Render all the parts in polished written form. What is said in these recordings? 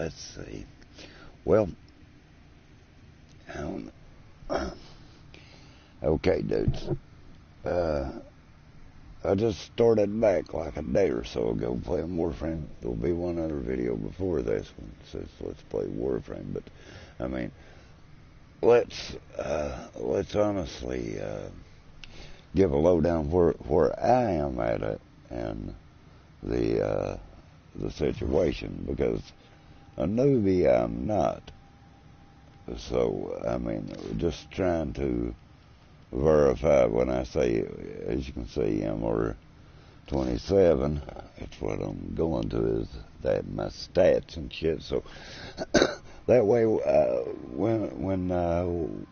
let's see. Well, okay, dudes. I just started back like a day or so ago playing Warframe. There'll be one other video before this one that says let's play Warframe. But I mean, let's honestly give a lowdown where I am at it and the situation, because a newbie I'm not. So I mean, just trying to verify when I say, as you can see, I'm over 27. It's what I'm going to, is that my stats and shit. So that way, when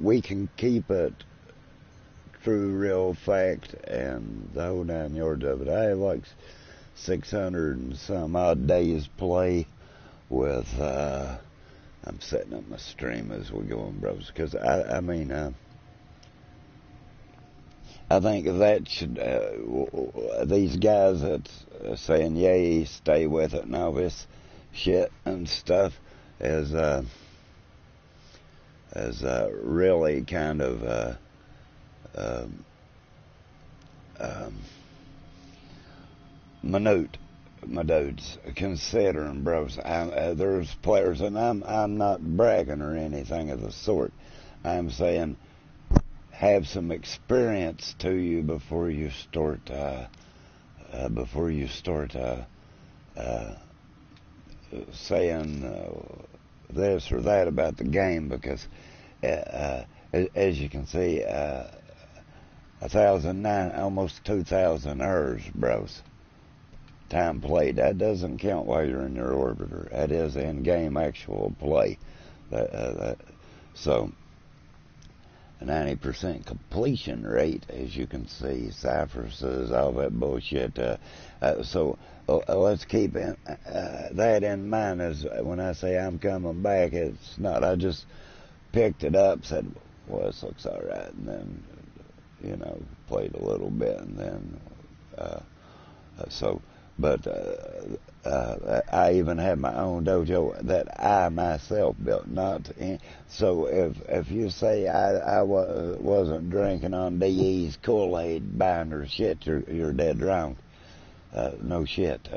we can keep it true, real fact, and the whole 9 yards of it. I have like 600 and some odd days play with. I'm setting up my stream as we go on, bros, because I mean. I think that should, these guys that's saying, yay, stay with it and all this shit and stuff is really kind of, minute, my dudes, considering, bros. There's players, and I'm not bragging or anything of the sort. I'm saying, have some experience to you before you start saying this or that about the game, because as you can see, 1,009, almost 2,000 hours, bros. Time played. That doesn't count while you're in your orbiter. That is in-game actual play. So. 90% completion rate, as you can see, Cypher says, all that bullshit. So let's keep that in mind. As when I say I'm coming back, it's not. I just picked it up, said, well, this looks all right, and then, played a little bit, and then, but I even had my own dojo that I myself built. So if you say I wasn't drinking on DE's Kool-Aid binder shit, you're dead wrong. No shit.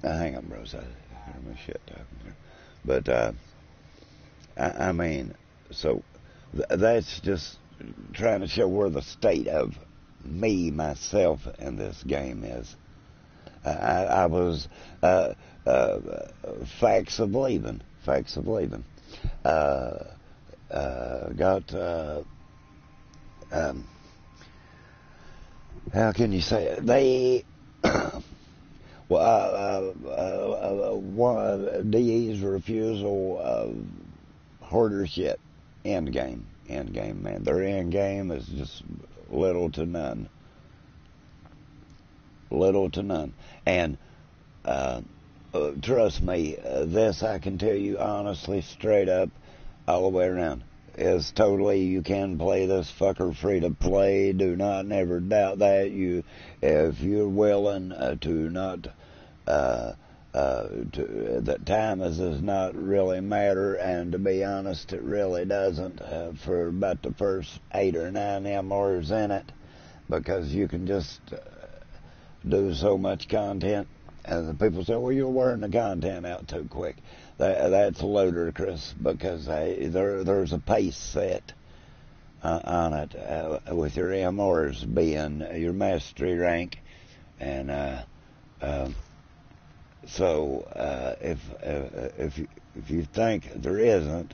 Hang on, bros. I hear my shit talking there. But I mean, so that's just trying to show where the state of me, myself, in this game is. I was facts of believing. Got how can you say it? They DE's refusal, hoarder shit. End game, man. Their end game is just little to none. And trust me, this I can tell you honestly, straight up, all the way around, is totally, you can play this fucker free to play. Do not never doubt that. If you're willing to not, that time does not really matter, and to be honest, it really doesn't for about the first 8 or 9 hours in it, because you can just do so much content. And the people say, well, you're wearing the content out too quick. That's ludicrous, because there's a pace set on it, with your MRs being your mastery rank. And so if you think there isn't,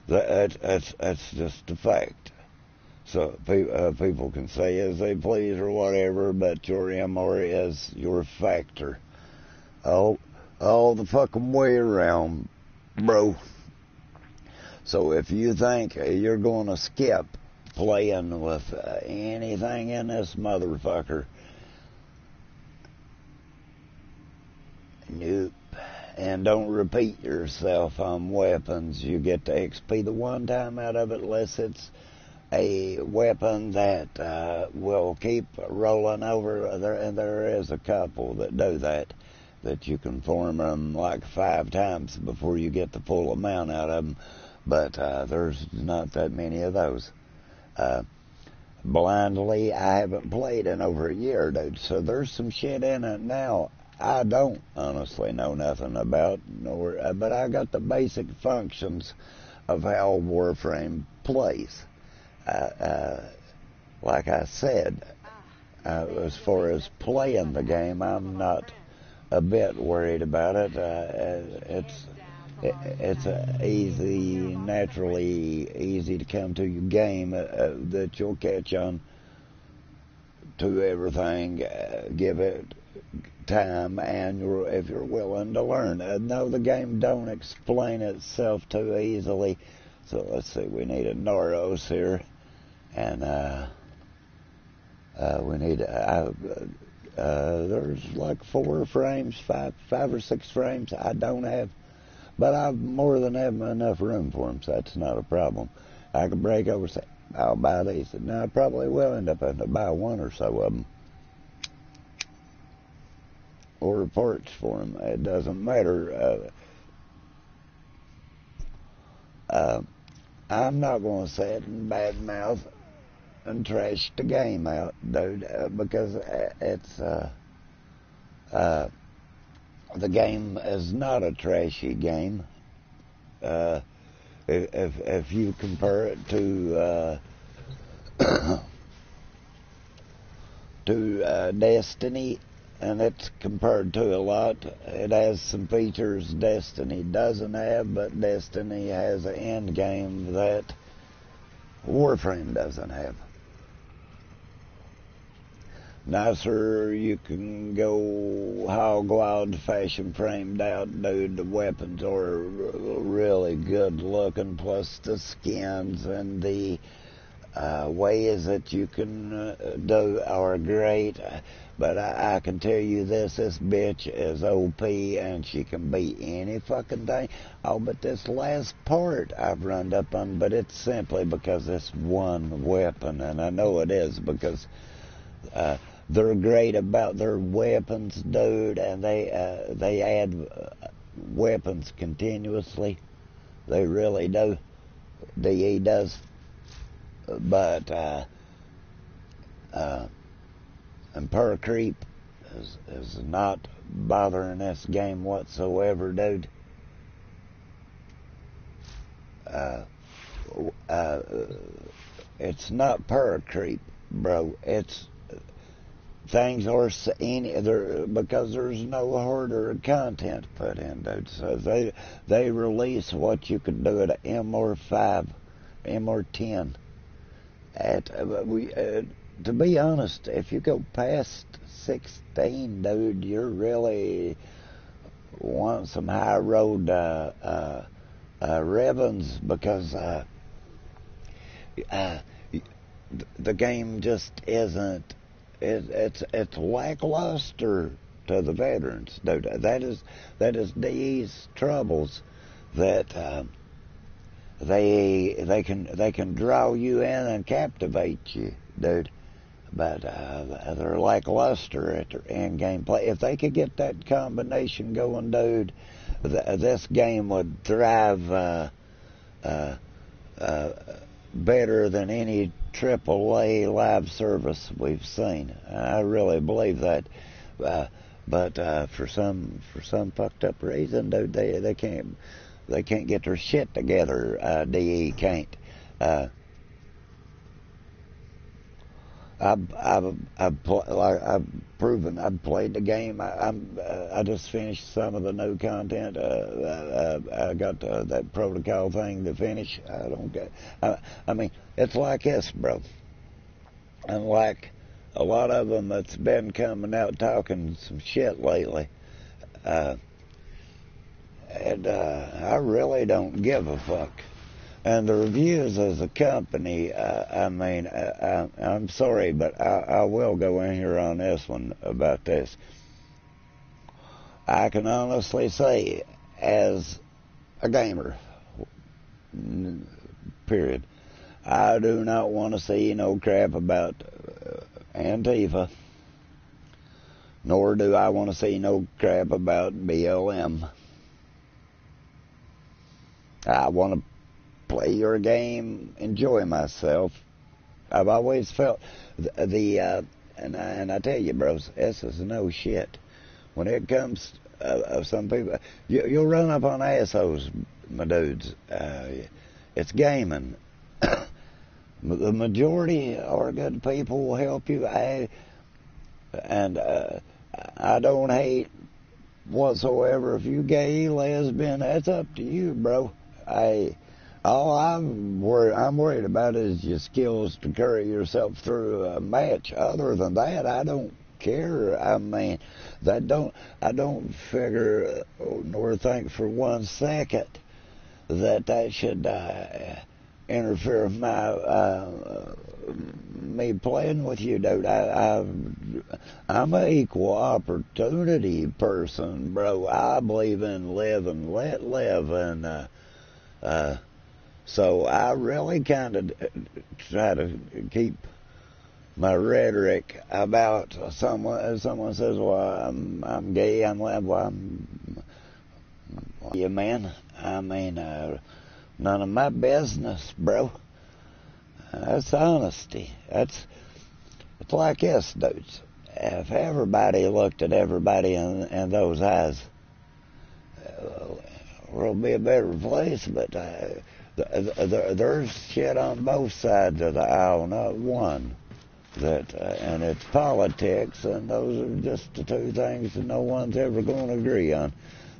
that's just a fact. So people can say as they please or whatever, but your MR is your factor all the fucking way around, bro. So if you think you're going to skip playing with anything in this motherfucker, nope. And don't repeat yourself on weapons. You get the XP the one time out of it, unless it's a weapon that will keep rolling over there, and there is a couple that do that you can form them like 5 times before you get the full amount out of them, but there's not that many of those. Blindly, I haven't played in over a year, dude, so there's some shit in it now I don't honestly know nothing about, but I got the basic functions of how Warframe plays. Like I said, as far as playing the game, I'm not a bit worried about it. It's a naturally easy to come to game that you'll catch on to everything. Give it time, and if you're willing to learn. No, the game don't explain itself too easily. So let's see, we need a Noros here, and we need there's like 4 frames, five or 6 frames I don't have, but I more than have enough room for them, so that's not a problem. I could break over and say, I'll buy these. Now I probably will end up having to buy 1 or so of them, or parts for them. It doesn't matter. I'm not going to say it in bad mouth and trash the game out, dude, because it's the game is not a trashy game. If you compare it to Destiny, and it's compared to a lot. It has some features Destiny doesn't have, but Destiny has an end game that Warframe doesn't have. Nicer, you can go hog wild, fashion framed out, dude. The weapons are really good looking, plus the skins and the ways that you can do are great. But I can tell you this bitch is OP, and she can beat any fucking thing. Oh, but this last part I've run up on, but it's simply because it's one weapon, and I know it is because they're great about their weapons, dude, and they add weapons continuously. They really do. DE does. But and per creep is not bothering this game whatsoever, dude. It's not per creep, bro. It's things are because there's no harder content put in, dude. So they release what you can do at an M5, M10. To be honest, if you go past 16, dude, you're really wanting some high road revens, because the game just isn't. It's lackluster to the veterans, dude. That is these troubles that. They can draw you in and captivate you, dude, but they're lackluster at their end game play. If they could get that combination going, dude, this game would thrive better than any AAA live service we've seen. I really believe that. But for some fucked up reason, dude, they can't. They can't get their shit together. DE can't. I've proven I've played the game. I just finished some of the new content. I got that protocol thing to finish. I don't get. I mean, it's like this, bro. And like a lot of them that's been coming out talking some shit lately. And I really don't give a fuck. And the reviews as a company, I'm sorry, but I will go in here on this one about this. I can honestly say, as a gamer, period, I do not want to see no crap about Antifa, nor do I want to see no crap about BLM. I want to play your game, enjoy myself. I've always felt and I tell you, bros, this is no shit. When it comes of some people, you'll run up on assholes, my dudes. It's gaming. The majority are good people, will help you. I don't hate whatsoever. If you gay, lesbian, that's up to you, bro. All I'm worried about is your skills to carry yourself through a match. Other than that, I don't care. I mean, I don't figure nor think for 1 second that should interfere with me playing with you, dude. I'm an equal opportunity person, bro. I believe in live and let live, and so I really kind of try to keep my rhetoric about someone. Someone says, "Well, I'm gay. Yeah, man. I mean, none of my business, bro." That's honesty. It's like this, dudes. If everybody looked at everybody in those eyes, the world would be a better place. But there's shit on both sides of the aisle, not one. And it's politics, and those are just the two things that no one's ever going to agree on.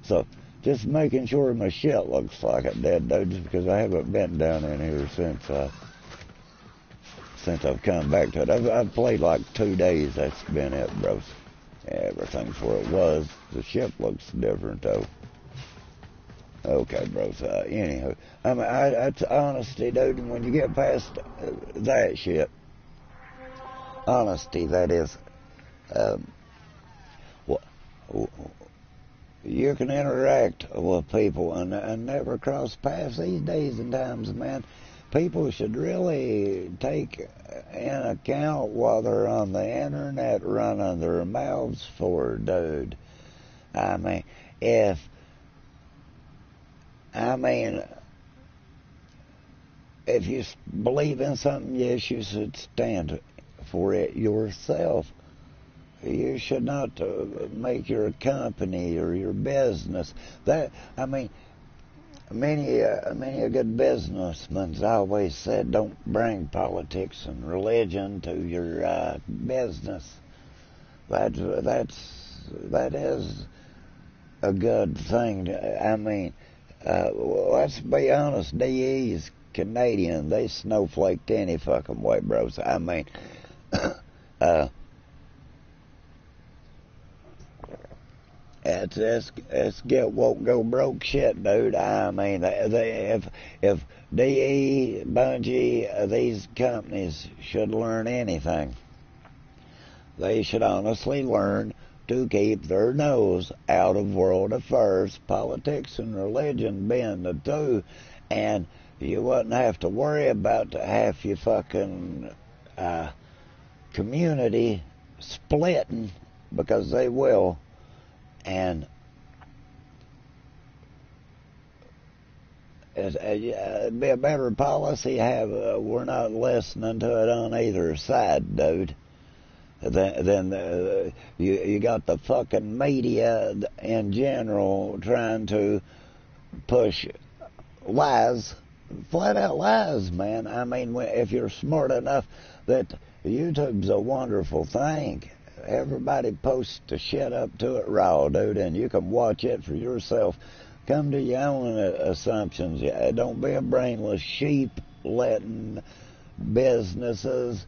So just making sure my shit looks like it did, dudes, because I haven't been down in here since I've come back to it. I've played like 2 days. That's been it, bros. Everything's where it was. The ship looks different, though. Okay, bros. Anyhow, I mean, it's honesty, dude. And when you get past that shit, honesty, that is, you can interact with people and never cross paths these days and times, man. People should really take in account while they're on the internet running their mouths for, dude. I mean, if you believe in something, yes, you should stand for it yourself. You should not make your company or your business that. I mean, many a good businessman's always said, don't bring politics and religion to your business. That is a good thing. I mean, let's be honest. DE's Canadian. They snowflaked any fucking way, bros. I mean, it's get woke, go broke shit, dude. I mean, if DE, Bungie, these companies should learn anything, they should honestly learn to keep their nose out of world affairs, politics and religion being the two, and you wouldn't have to worry about half your fucking community splitting, because they will. And it'd be a better policy have we're not listening to it on either side, dude. Then you got the fucking media in general trying to push lies, flat out lies, man. I mean, if you're smart enough, that YouTube's a wonderful thing. Everybody posts the shit up to it raw, dude, and you can watch it for yourself. Come to your own assumptions. Don't be a brainless sheep letting businesses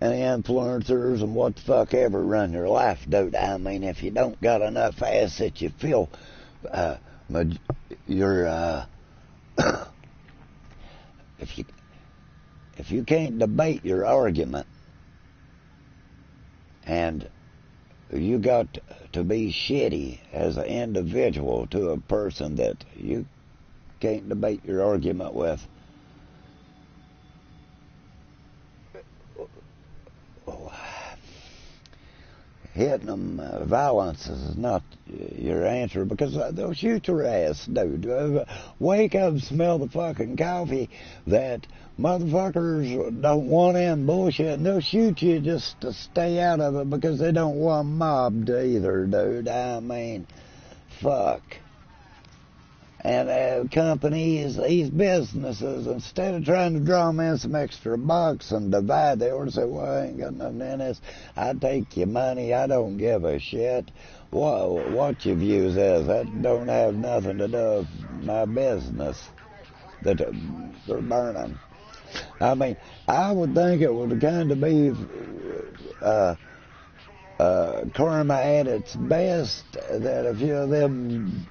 and influencers and what the fuck ever run your life, dude. I mean, if you don't got enough ass that you feel you're if you can't debate your argument, and you got to be shitty as an individual to a person that you can't debate your argument with, hitting them. Violence is not your answer, because they'll shoot your ass, dude. Wake up and smell the fucking coffee that motherfuckers don't want in bullshit, and they'll shoot you just to stay out of it because they don't want mobbed either, dude. I mean, fuck. And companies, these businesses, instead of trying to draw them in some extra bucks and divide, they ought to say, well, I ain't got nothing in this. I take your money. I don't give a shit what your views is. That don't have nothing to do with my business that they're burning. I mean, I would think it would kind of be karma at its best that a few of them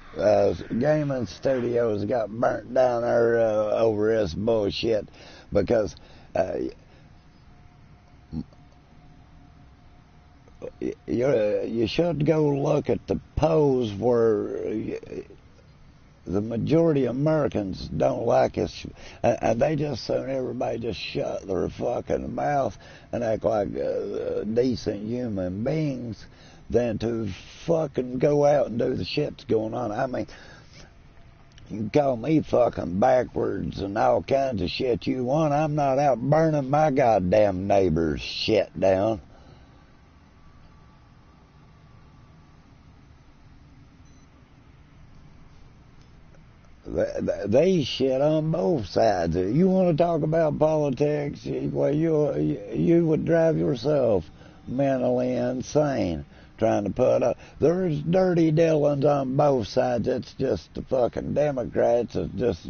gaming studios got burnt down there over this bullshit, because you should go look at the polls where the majority of Americans don't like us, and they just soon everybody just shut their fucking mouth and act like decent human beings than to fucking go out and do the shit that's going on. I mean, you can call me fucking backwards and all kinds of shit you want. I'm not out burning my goddamn neighbor's shit down. They shit on both sides. You want to talk about politics? Well, you would drive yourself mentally insane trying to put up. There's dirty Dillons on both sides. It's just the fucking Democrats that just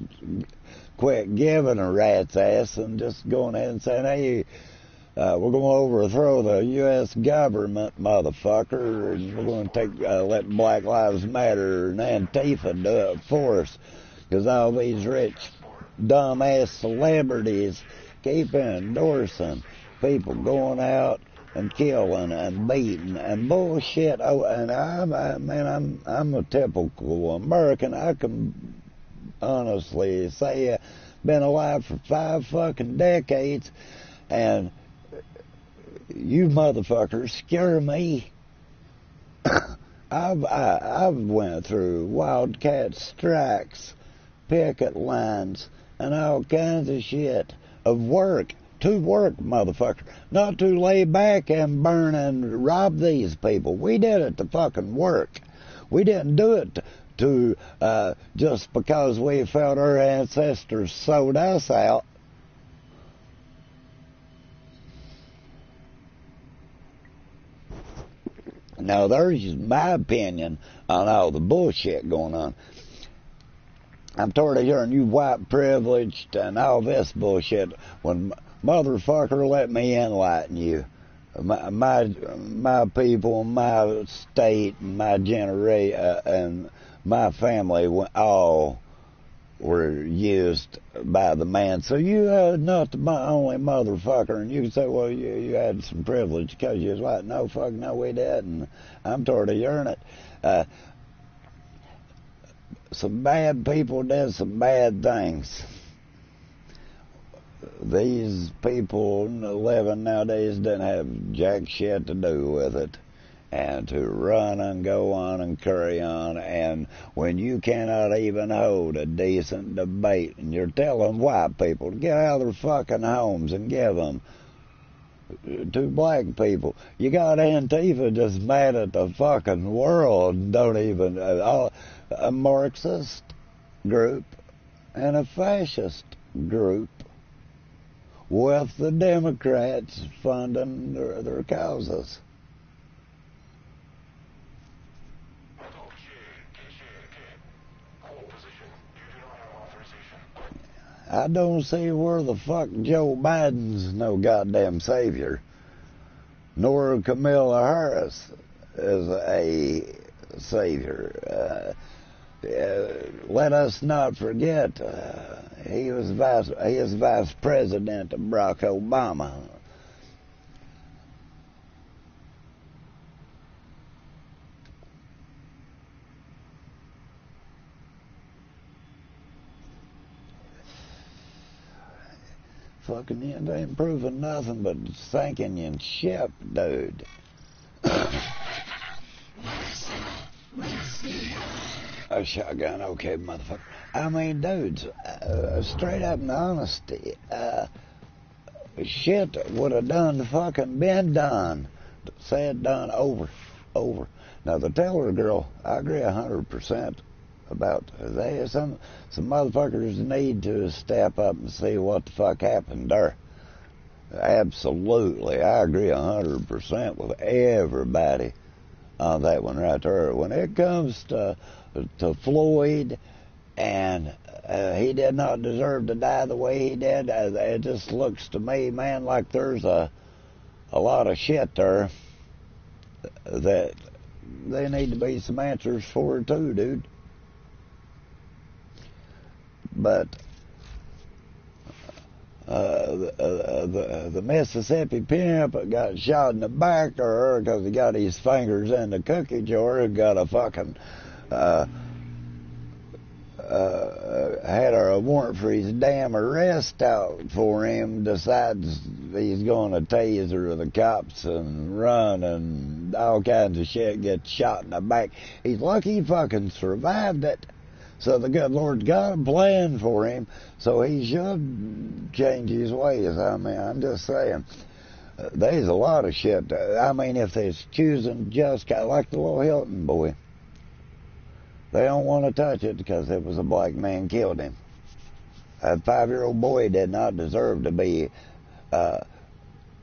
quit giving a rat's ass and just going ahead and saying, hey, we're going to overthrow the U.S. government, motherfucker, and we're going to let Black Lives Matter and Antifa do it for us. Because all these rich, dumb-ass celebrities keep endorsing people going out and killing and beating and bullshit. Oh, and I'm a typical American. I can honestly say I've been alive for 5 fucking decades, and you motherfuckers scare me. I've went through wildcat strikes, picket lines, and all kinds of shit of work. To work, motherfucker. Not to lay back and burn and rob these people. We did it to fucking work. We didn't do it to just because we felt our ancestors sold us out. Now, there's my opinion on all the bullshit going on. I'm tired of hearing you white privileged and all this bullshit. When motherfucker, let me enlighten you. My people, my state, my generation, and my family all were used by the man. So you are not the only motherfucker, and you can say, well, you had some privilege because you was white. No, fuck, no, we didn't. I'm tired of hearing it. Some bad people did some bad things. These people living nowadays didn't have jack shit to do with it, and to run and go on and carry on. And when you cannot even hold a decent debate, and you're telling white people to get out of their fucking homes and give them to black people, you got Antifa just mad at the fucking world and don't even a Marxist group and a fascist group with the Democrats funding their causes. I don't see where the fuck Joe Biden's no goddamn savior, nor Kamala Harris is a savior. Let us not forget, he is vice president of Barack Obama. Fucking it ain't proving nothing but sinking in ship, dude. a shotgun, okay, motherfucker. I mean, dudes, straight up and honesty, shit would have done fucking been done. Said, done, over. Now, the Taylor girl, I agree 100% about some motherfuckers need to step up and see what the fuck happened there. Absolutely, I agree 100% with everybody on that one right there. When it comes to Floyd, and he did not deserve to die the way he did, it just looks to me, man, like there's a lot of shit there that there need to be some answers for too, dude. But the Mississippi pimp got shot in the back there because he got his fingers in the cookie jar and got a fucking had a warrant for his damn arrest out for him, decides he's going to taser the cops and run and all kinds of shit, gets shot in the back. He's lucky he fucking survived it. So the good Lord's got a plan for him, so he should change his ways. I mean, I'm just saying, there's a lot of shit. I mean, if they're choosing just like the little Hilton boy, they don't want to touch it because it was a black man killed him. A 5-year-old boy did not deserve to be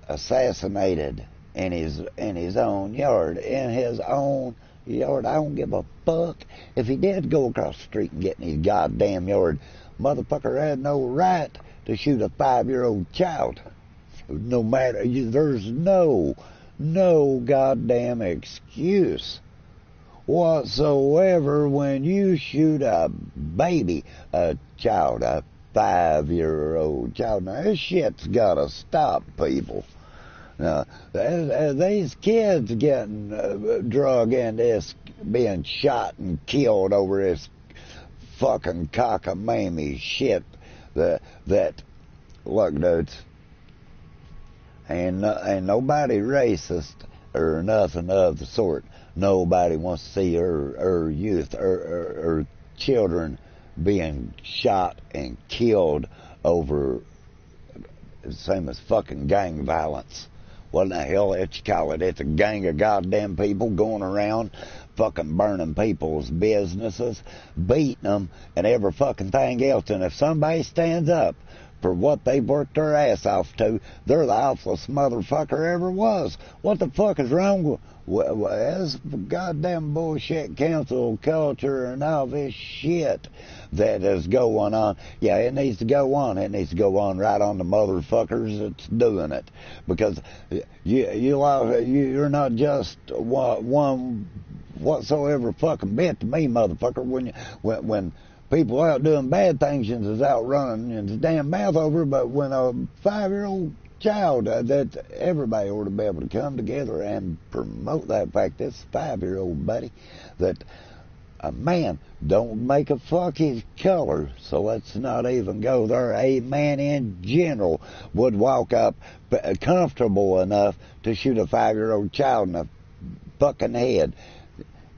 assassinated in his own yard, in his own yard. I don't give a fuck if he did go across the street and get in his goddamn yard. Motherfucker had no right to shoot a 5-year-old child. No matter, there's no goddamn excuse whatsoever when you shoot a baby, a child, a 5-year-old child. Now this shit's gotta stop, people. Now, these kids getting drug into this, being shot and killed over this fucking cockamamie shit that look, dudes, ain't nobody racist or nothing of the sort. Nobody wants to see her youth or children being shot and killed over the same as fucking gang violence. What in the hell that you call it? It's a gang of goddamn people going around fucking burning people's businesses, beating them, and every fucking thing else. And if somebody stands up for what they've worked their ass off to, they're the awfulest motherfucker ever was. What the fuck is wrong with this goddamn bullshit cancel culture and all this shit that is going on? Yeah, it needs to go on. It needs to go on right on the motherfuckers that's doing it, because you're not just one whatsoever fucking bit to me, motherfucker. When people out doing bad things and is out running and his damn mouth over, but when a 5-year-old child, that everybody ought to be able to come together and promote that fact. This 5-year-old buddy, that a man don't make a fuck his color, so let's not even go there. A man in general would walk up comfortable enough to shoot a 5-year-old child in the fucking head.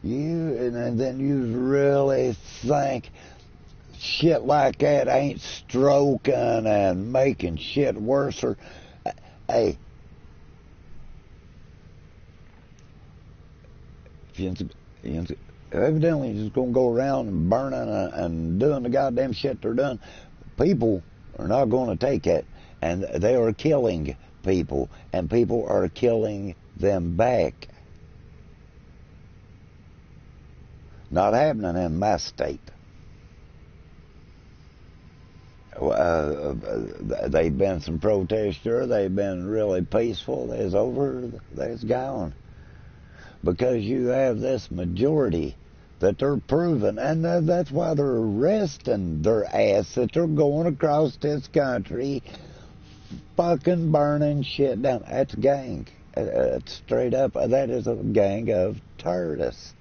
And then you really think shit like that ain't stroking and making shit worse? Or hey, evidently just gonna go around and burning and doing the goddamn shit they're doing. People are not gonna take it, and they are killing people, and people are killing them back. Not happening in my state. They've been some protests here. They've been really peaceful. They's over. They's gone. Because you have this majority that they're proving, and that's why they're arresting their ass, that they're going across this country fucking burning shit down. That's a gang. It's straight up. That is a gang of terrorists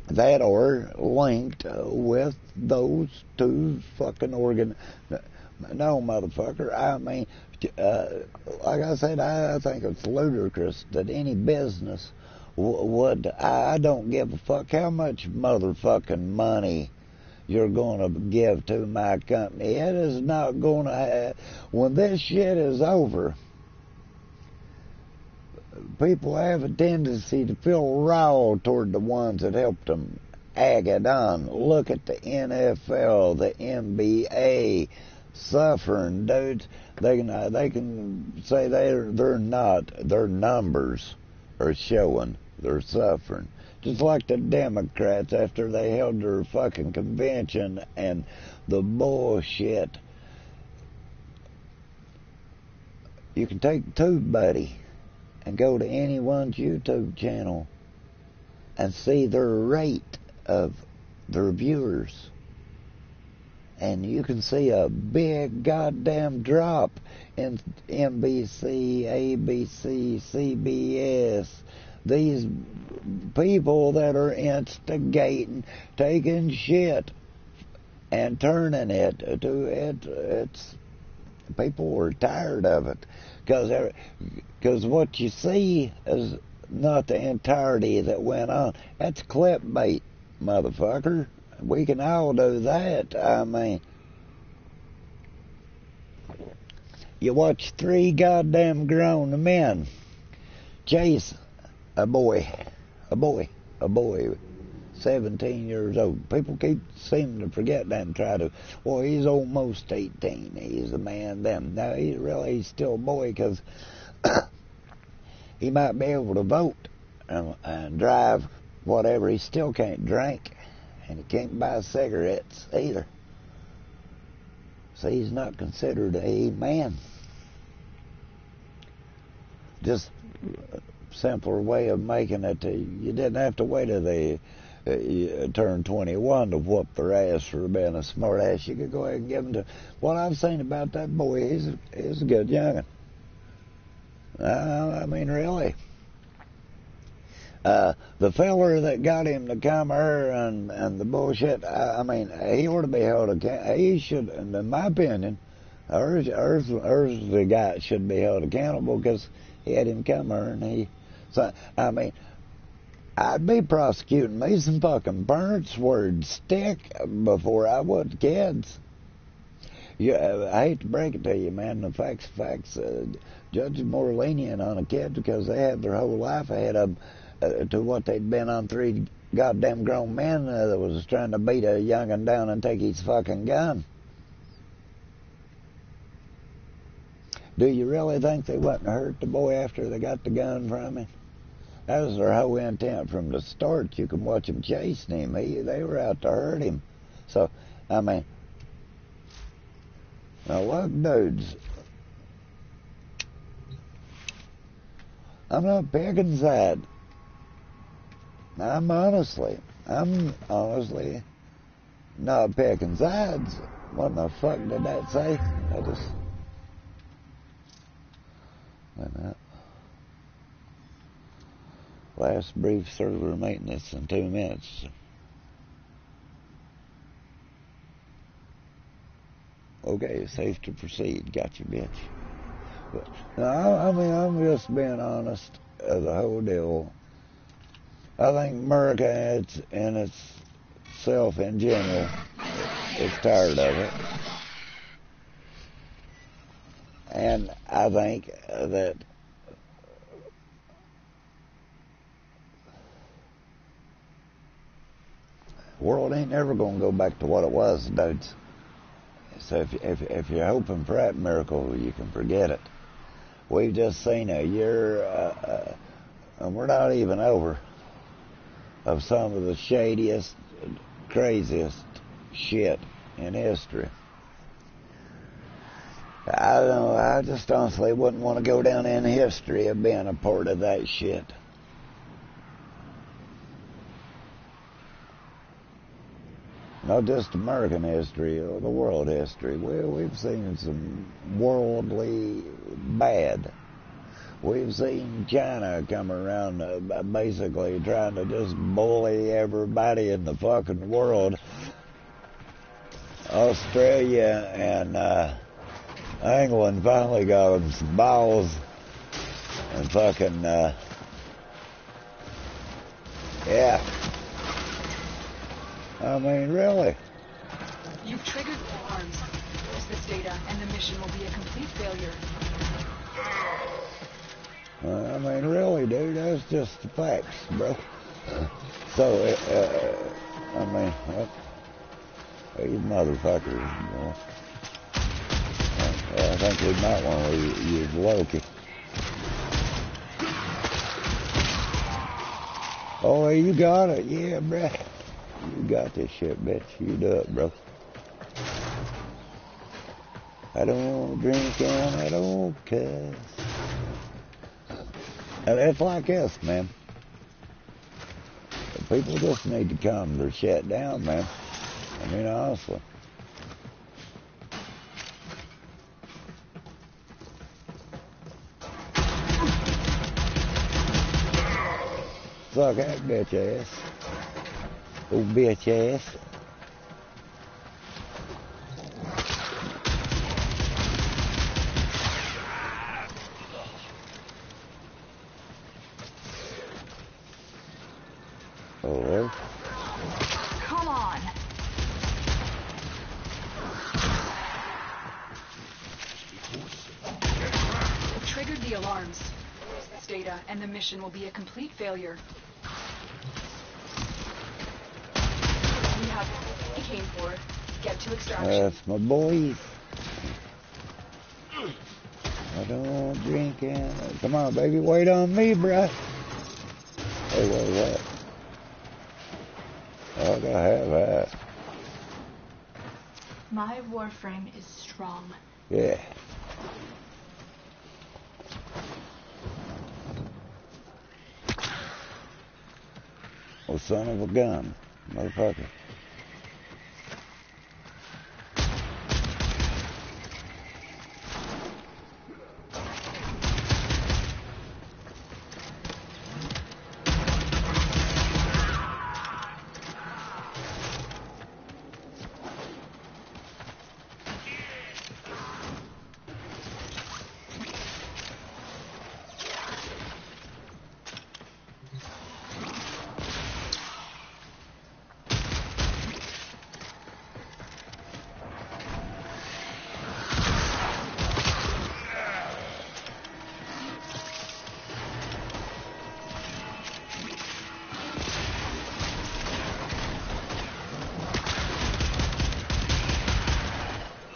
that are linked with those two fucking No, motherfucker. I mean, like I said, I think it's ludicrous that any business I don't give a fuck how much motherfucking money you're going to give to my company. It is not going to when this shit is over, people have a tendency to feel raw toward the ones that helped them egg it on. Look at the NFL, the NBA, suffering dudes. They can say they're not. Their numbers are showing they're suffering. Just like the Democrats after they held their fucking convention and the bullshit. You can take TubeBuddy and go to anyone's YouTube channel and see their rate of their viewers. And you can see a big goddamn drop in NBC, ABC, CBS. These people that are instigating, taking shit and turning it to it's people are tired of it because what you see is not the entirety that went on. That's clickbait, motherfucker. We can all do that. I mean, you watch 3 goddamn grown men chase a boy, 17 years old. People keep seeming to forget that and try to, well, he's almost 18. He's a man then. No, he's still a boy because he might be able to vote and drive whatever. He still can't drink, and he can't buy cigarettes either. So he's not considered a man. Just simpler way of making it. You didn't have to wait till they turned 21 to whoop their ass for being a smart ass. You could go ahead and give them to. What I've seen about that boy, he's a good young'un. I mean, really. The feller that got him to come here and the bullshit, I mean, he ought to be held accountable. He should, in my opinion, the guy should be held accountable because he had him come here and he. So, I mean, I'd be prosecuting me some fucking parents would stick before I would kids. I hate to break it to you, man. The facts. Judges more lenient on a kid because they had their whole life ahead of them to what they'd been on 3 goddamn grown men that was trying to beat a young'un down and take his fucking gun. Do you really think they wouldn't hurt the boy after they got the gun from him? That was their whole intent from the start. You can watch them chasing him. They were out to hurt him. So, I mean, now look, dudes, I'm not picking side. I'm honestly not picking sides. What the fuck did that say? I just... Wait a minute. Last brief server maintenance in 2 minutes. Okay, safe to proceed. Gotcha, bitch. But, no, I mean, I'm just being honest of the whole deal. I think America in itself in general is tired of it. And I think that the world ain't never going to go back to what it was, dudes. So if you're hoping for that miracle, you can forget it. We've just seen a year, and we're not even over, of some of the shadiest, craziest shit in history. I don't know, I just honestly wouldn't want to go down in history of being a part of that shit. Not just American history or the world history. We've seen some worldly bad. We've seen China come around basically trying to just bully everybody in the fucking world. Australia and England finally got them some balls and fucking Yeah. I mean, really. You've triggered alarms. Use this data, and the mission will be a complete failure. I mean, really, dude, that's just the facts, bro. So, I mean, these motherfuckers, bro. I think we might want to use Loki. Oh, you got it. Yeah, bro. You got this shit, bitch. You do it, bro. I don't drink and I don't cuss. And it's like this, man. People just need to calm their shit down, man. I mean, honestly. Suck that bitch ass. Old bitch ass. Oh. Come on. You've triggered the alarms. Use this data, and the mission will be a complete failure. We have what we came for. Get to extraction. That's my boy. I don't drink and... Come on, baby, wait on me, bruh. Hey, what? I gotta have that. My Warframe is strong. Yeah. Oh, son of a gun, motherfucker.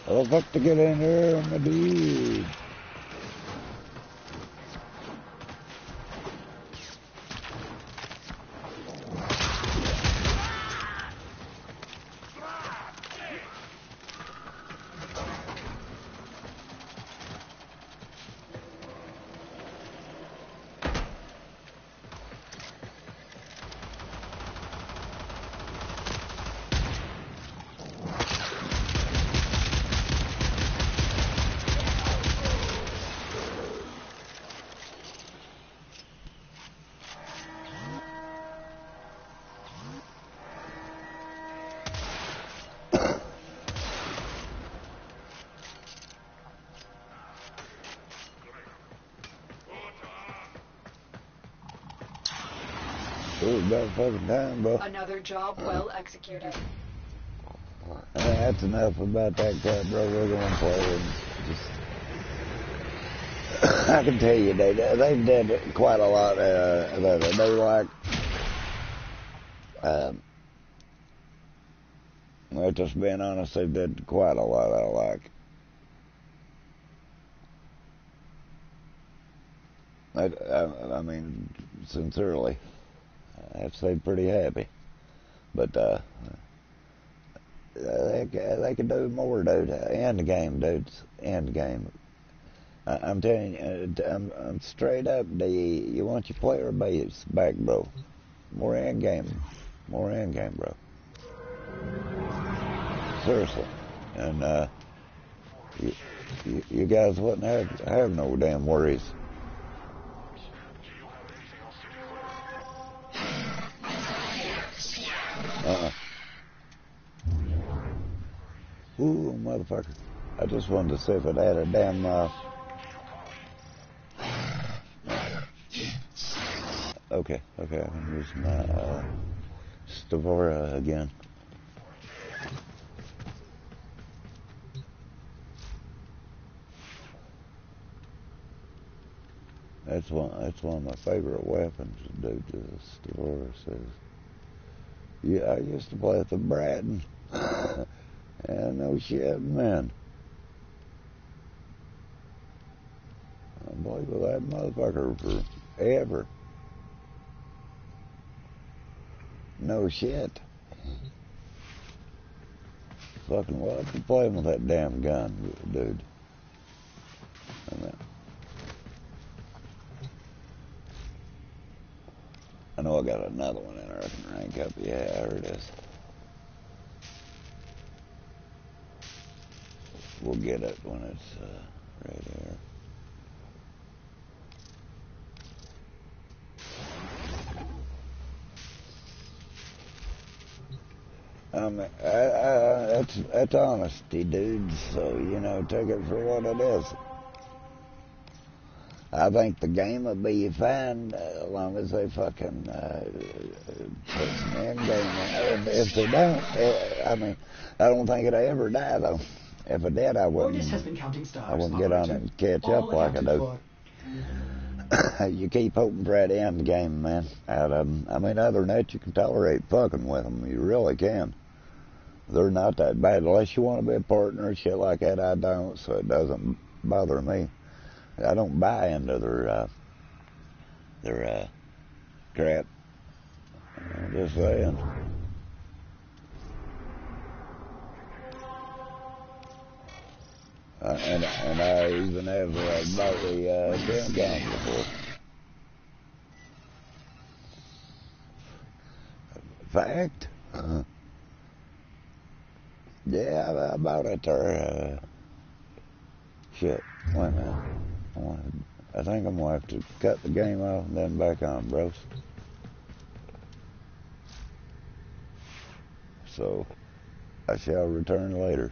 Oh, fuck to get in there, my dude. It was about fucking time, bro. Another job well executed. That's enough about that crap, bro. We're going to play and just... I can tell you, they've did quite a lot. They like... well, just being honest, they did quite a lot I like. I mean, sincerely, I'd say pretty happy. But they could do more, dude. End the game, dudes. End the game. I'm telling you, I'm straight up. You want your player base back, bro. More end game, bro. Seriously, and you guys wouldn't have no damn worries. Ooh, motherfucker. I just wanted to see if it had a damn, a Okay, I can use my Stavora again. That's one of my favorite weapons, dude. The Stavora says. Yeah, I used to play with the Bratton. And no shit, man. I played with that motherfucker forever. No shit. Fucking love to play with that damn gun, dude. I know I got another one in there I can rank up. Yeah, there it is. We'll get it when it's right here. That's honesty, dude. So, you know, take it for what it is. I think the game will be fine as long as they fucking put some end game in. If they don't, I mean, I don't think it'll ever die, though. If it did, I wouldn't get on it and catch up like I do. You keep hoping for that end game, man. I mean, other than that, you can tolerate fucking with them. You really can. They're not that bad. Unless you want to be a partner and shit like that, I don't, so it doesn't bother me. I don't buy into their crap. I'm just saying. And I even have bought the gun gun before. Fact? Yeah, I bought it there. Shit, wait a minute. I think I'm going to have to cut the game off and then back on, bros. So, I shall return later.